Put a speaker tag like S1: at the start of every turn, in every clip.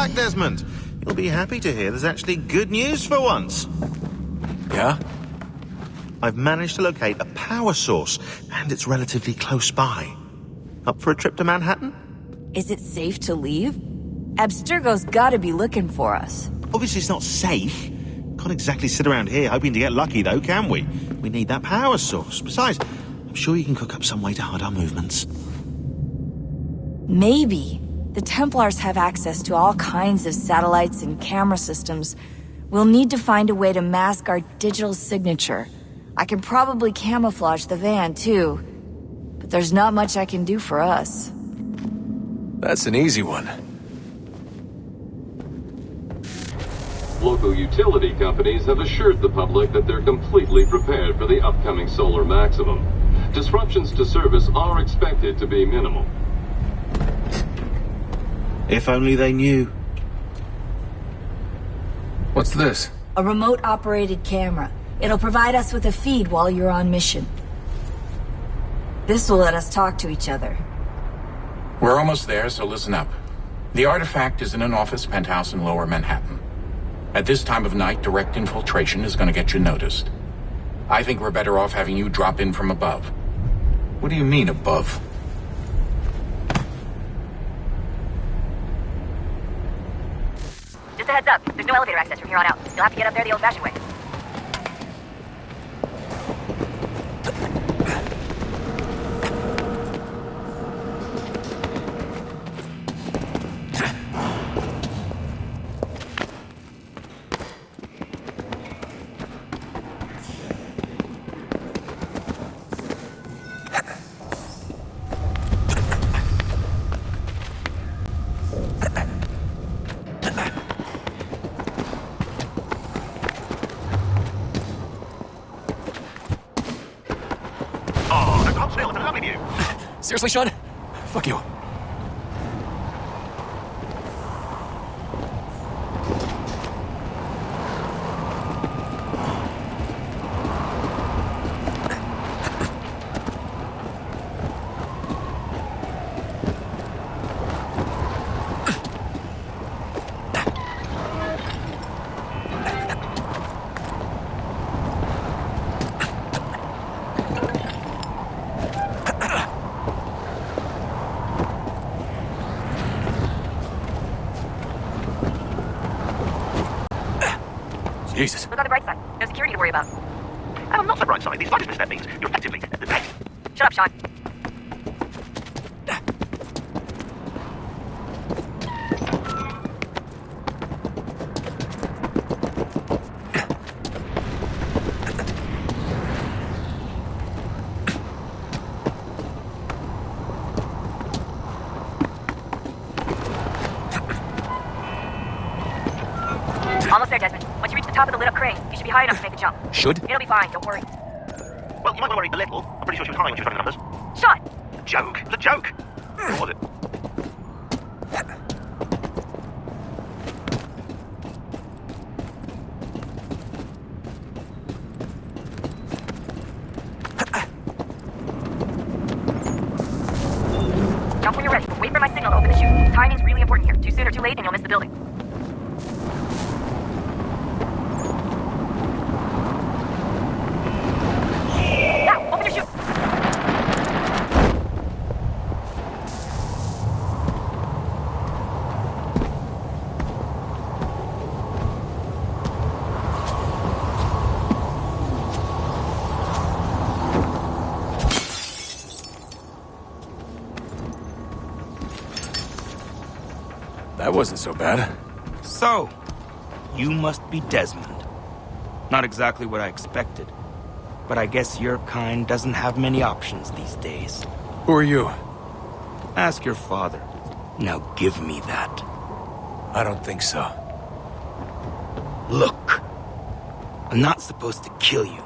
S1: back, Desmond. You'll be happy to hear there's actually good news for once.
S2: Yeah?
S1: I've managed to locate a power source, and it's relatively close by. Up for a trip to Manhattan?
S3: Is it safe to leave? Abstergo's gotta be looking for us.
S1: Obviously it's not safe. Can't exactly sit around here hoping to get lucky, though, can we? We need that power source. Besides, I'm sure you can cook up some way to hide our movements.
S3: Maybe. The Templars have access to all kinds of satellites and camera systems. We'll need to find a way to mask our digital signature. I can probably camouflage the van, too. But there's not much I can do for us.
S2: That's an easy one.
S4: Local utility companies have assured the public that they're completely prepared for the upcoming solar maximum. Disruptions to service are expected to be minimal.
S1: If only they knew.
S2: What's this?
S3: A remote-operated camera. It'll provide us with a feed while you're on mission. This will let us talk to each other.
S5: We're almost there, so listen up. The artifact is in an office penthouse in Lower Manhattan. At this time of night, direct infiltration is going to get you noticed. I think we're better off having you drop in from above.
S2: What do you mean, above?
S6: Just a heads up, there's no elevator access from here on out. You'll have to get up there the old-fashioned way.
S2: Seriously, Sean? Fuck you. Jesus.
S6: Look on the bright side. No security to worry about.
S7: And on not so bright side, the slightest misstep means you're effectively the best.
S6: Shut up, Sean. Almost there, Desmond. Once you reach the top of the lit-up crane, you should be high enough to make the jump.
S2: Should?
S6: It'll be fine, don't worry.
S7: Well, you might worry a little. I'm pretty sure she was high when she was running the numbers.
S6: Sean!
S7: A joke. It was a joke. What was it?
S6: Jump when you're ready, but wait for my signal to open the chute. Timing's really important here. Too soon or too late, and you'll miss the building. Now, open your chute!
S2: That wasn't so bad.
S8: So, you must be Desmond. Not exactly what I expected, but I guess your kind doesn't have many options these days.
S2: Who are you?
S8: Ask your father. Now give me that.
S2: I don't think so.
S8: Look, I'm not supposed to kill you,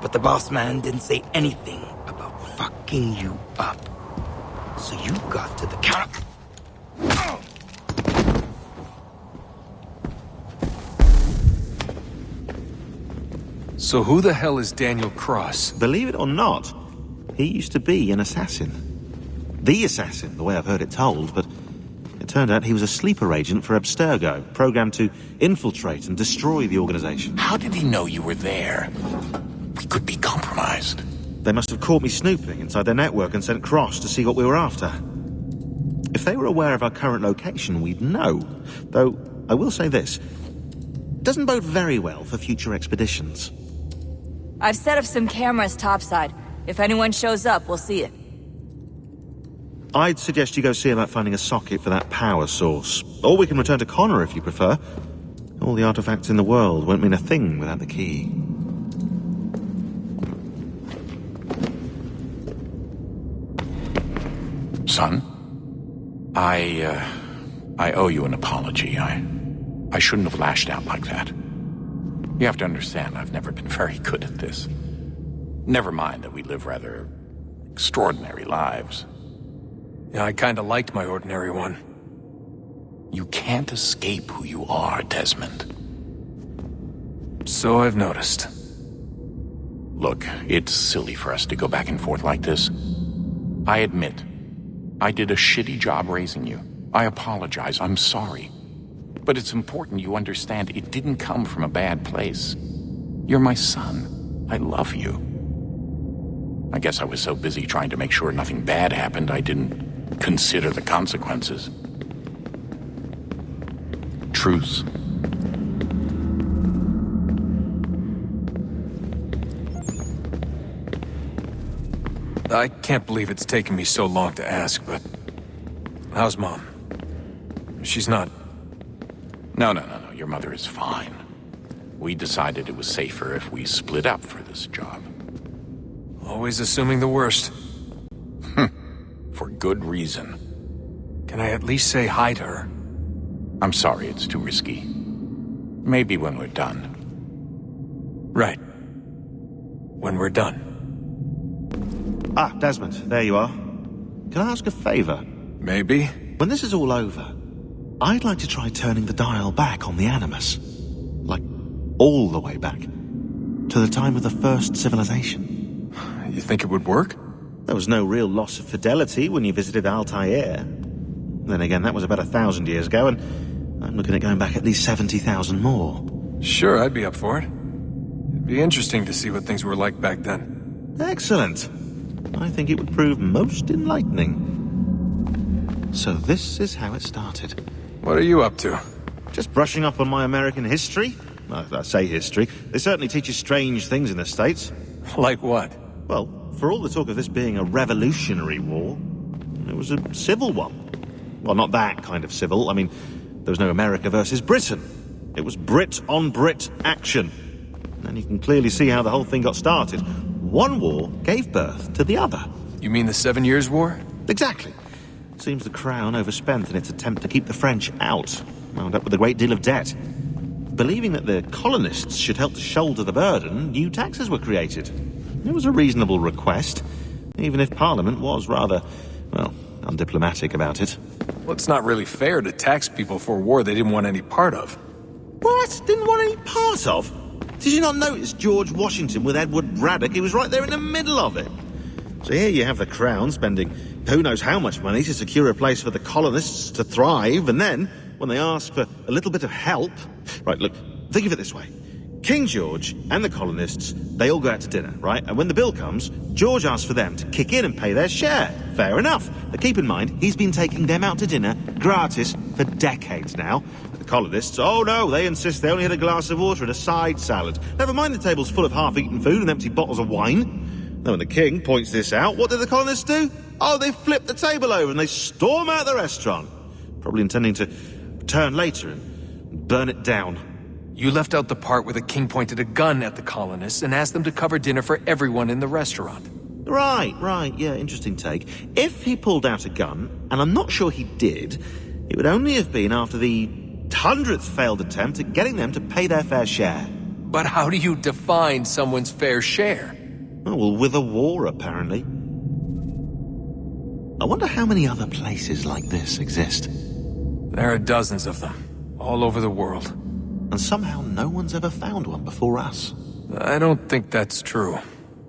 S8: but the boss man didn't say anything about fucking you up. So you got to the counter.
S2: So who the hell is Daniel Cross?
S1: Believe it or not, he used to be an assassin. The assassin, the way I've heard it told, but It turned out he was a sleeper agent for Abstergo, programmed to infiltrate and destroy the organization.
S5: How did he know you were there? We could be compromised.
S1: They must have caught me snooping inside their network and sent Cross to see what we were after. If they were aware of our current location, we'd know. Though, I will say this. It doesn't bode very well for future expeditions.
S3: I've set up some cameras topside. If anyone shows up, we'll see it.
S1: I'd suggest you go see about finding a socket for that power source. Or we can return to Connor if you prefer. All the artifacts in the world won't mean a thing without the key.
S5: Son, I owe you an apology. I shouldn't have lashed out like that. You have to understand, I've never been very good at this. Never mind that we live rather extraordinary lives.
S2: Yeah, I kinda liked my ordinary one.
S5: You can't escape who you are, Desmond.
S2: So I've noticed.
S5: Look, it's silly for us to go back and forth like this. I admit, I did a shitty job raising you. I apologize, I'm sorry. But it's important you understand it didn't come from a bad place. You're my son. I love you. I guess I was so busy trying to make sure nothing bad happened, I didn't consider the consequences. Truce.
S2: I can't believe it's taken me so long to ask, but... how's Mom? She's not...
S5: No. Your mother is fine. We decided it was safer if we split up for this job.
S2: Always assuming the worst.
S5: For good reason.
S2: Can I at least say hi to her?
S5: I'm sorry, it's too risky. Maybe when we're done.
S2: Right. When we're done.
S1: Ah, Desmond, there you are. Can I ask a favor?
S2: Maybe.
S1: When this is all over, I'd like to try turning the dial back on the Animus. Like, all the way back. To the time of the first civilization.
S2: You think it would work?
S1: There was no real loss of fidelity when you visited Altair. Then again, that was about 1,000 years ago, and I'm looking at going back at least 70,000 more.
S2: Sure, I'd be up for it. It'd be interesting to see what things were like back then.
S1: Excellent. I think it would prove most enlightening. So this is how it started.
S2: What are you up to?
S1: Just brushing up on my American history. Well, I say history. They certainly teach you strange things in the States.
S2: Like what?
S1: Well, for all the talk of this being a revolutionary war, it was a civil one. Well, not that kind of civil. I mean, there was no America versus Britain. It was Brit on Brit action. And you can clearly see how the whole thing got started. One war gave birth to the other.
S2: You mean the 7 Years' War?
S1: Exactly. Seems the Crown overspent in its attempt to keep the French out, wound up with a great deal of debt. Believing that the colonists should help to shoulder the burden, new taxes were created. It was a reasonable request, even if Parliament was rather, well, undiplomatic about it.
S2: Well, it's not really fair to tax people for a war they didn't want any part of.
S1: What? Didn't want any part of? Did you not notice George Washington with Edward Braddock? He was right there in the middle of it. So here you have the Crown spending who knows how much money to secure a place for the colonists to thrive, and then, when they ask for a little bit of help... Right, look, think of it this way. King George and the colonists, they all go out to dinner, right? And when the bill comes, George asks for them to kick in and pay their share. Fair enough. But keep in mind, he's been taking them out to dinner gratis for decades now. The colonists, oh no, they insist they only had a glass of water and a side salad. Never mind the tables full of half-eaten food and empty bottles of wine. Now when the king points this out, what do the colonists do? Oh, they flip the table over and they storm out the restaurant. Probably intending to return later and burn it down.
S2: You left out the part where the king pointed a gun at the colonists and asked them to cover dinner for everyone in the restaurant.
S1: Right, yeah, interesting take. If he pulled out a gun, and I'm not sure he did, it would only have been after the 100th failed attempt at getting them to pay their fair share.
S2: But how do you define someone's fair share?
S1: Oh, well, with a war, apparently. I wonder how many other places like this exist.
S2: There are dozens of them, all over the world.
S1: And somehow no one's ever found one before us.
S2: I don't think that's true.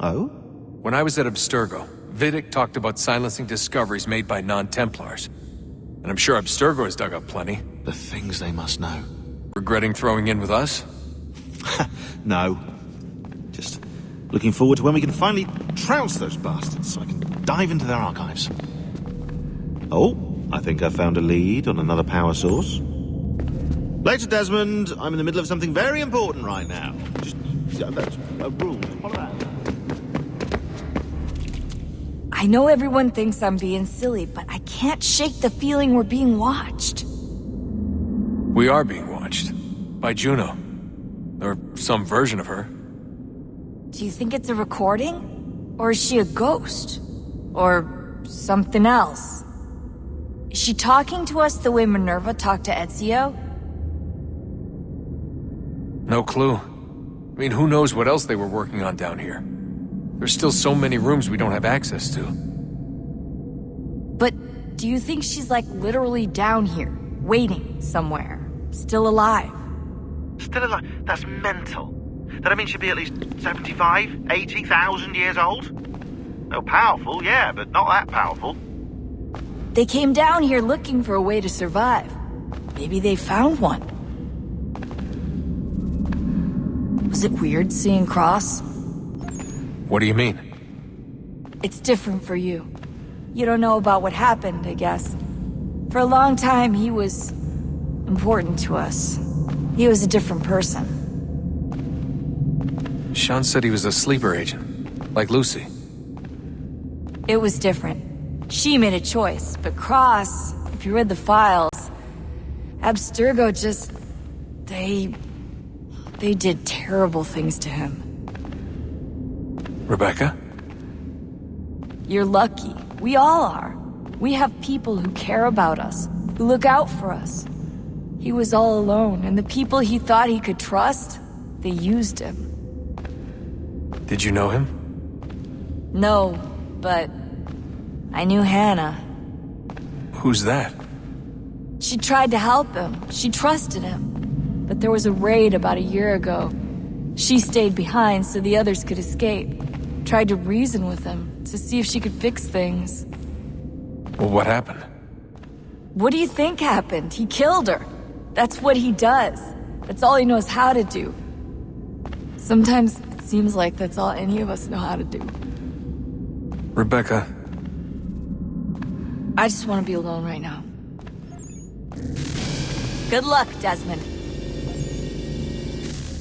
S1: Oh?
S2: When I was at Abstergo, Vidic talked about silencing discoveries made by non-Templars. And I'm sure Abstergo has dug up plenty.
S1: The things they must know.
S2: Regretting throwing in with us?
S1: No. Just looking forward to when we can finally trounce those bastards so I can dive into their archives. Oh, I think I found a lead on another power source. Later, Desmond. I'm in the middle of something very important right now. Just, that's a rule. Follow that.
S3: I know everyone thinks I'm being silly, but I can't shake the feeling we're being watched.
S2: We are being watched. By Juno. Or some version of her.
S3: Do you think it's a recording? Or is she a ghost? Or something else? Is she talking to us the way Minerva talked to Ezio?
S2: No clue. I mean, who knows what else they were working on down here? There's still so many rooms we don't have access to.
S3: But do you think she's like literally down here, waiting somewhere, still alive?
S7: Still alive? That's mental. That means she'd be at least 75, 80,000 years old? Oh, powerful, yeah, but not that powerful.
S3: They came down here looking for a way to survive. Maybe they found one. Was it weird seeing Cross?
S2: What do you mean?
S3: It's different for you. You don't know about what happened, I guess. For a long time, he was important to us. He was a different person.
S2: Sean said he was a sleeper agent, like Lucy.
S3: It was different. She made a choice, but Cross, if you read the files, Abstergo just... They did terrible things to him.
S2: Rebecca?
S3: You're lucky. We all are. We have people who care about us, who look out for us. He was all alone, and the people he thought he could trust, they used him.
S2: Did you know him?
S3: No, but I knew Hannah.
S2: Who's that?
S3: She tried to help him. She trusted him. But there was a raid about a year ago. She stayed behind so the others could escape. Tried to reason with him to see if she could fix things.
S2: Well, what happened?
S3: What do you think happened? He killed her. That's what he does. That's all he knows how to do. Sometimes it seems like that's all any of us know how to do.
S2: Rebecca.
S3: I just want to be alone right now. Good luck, Desmond.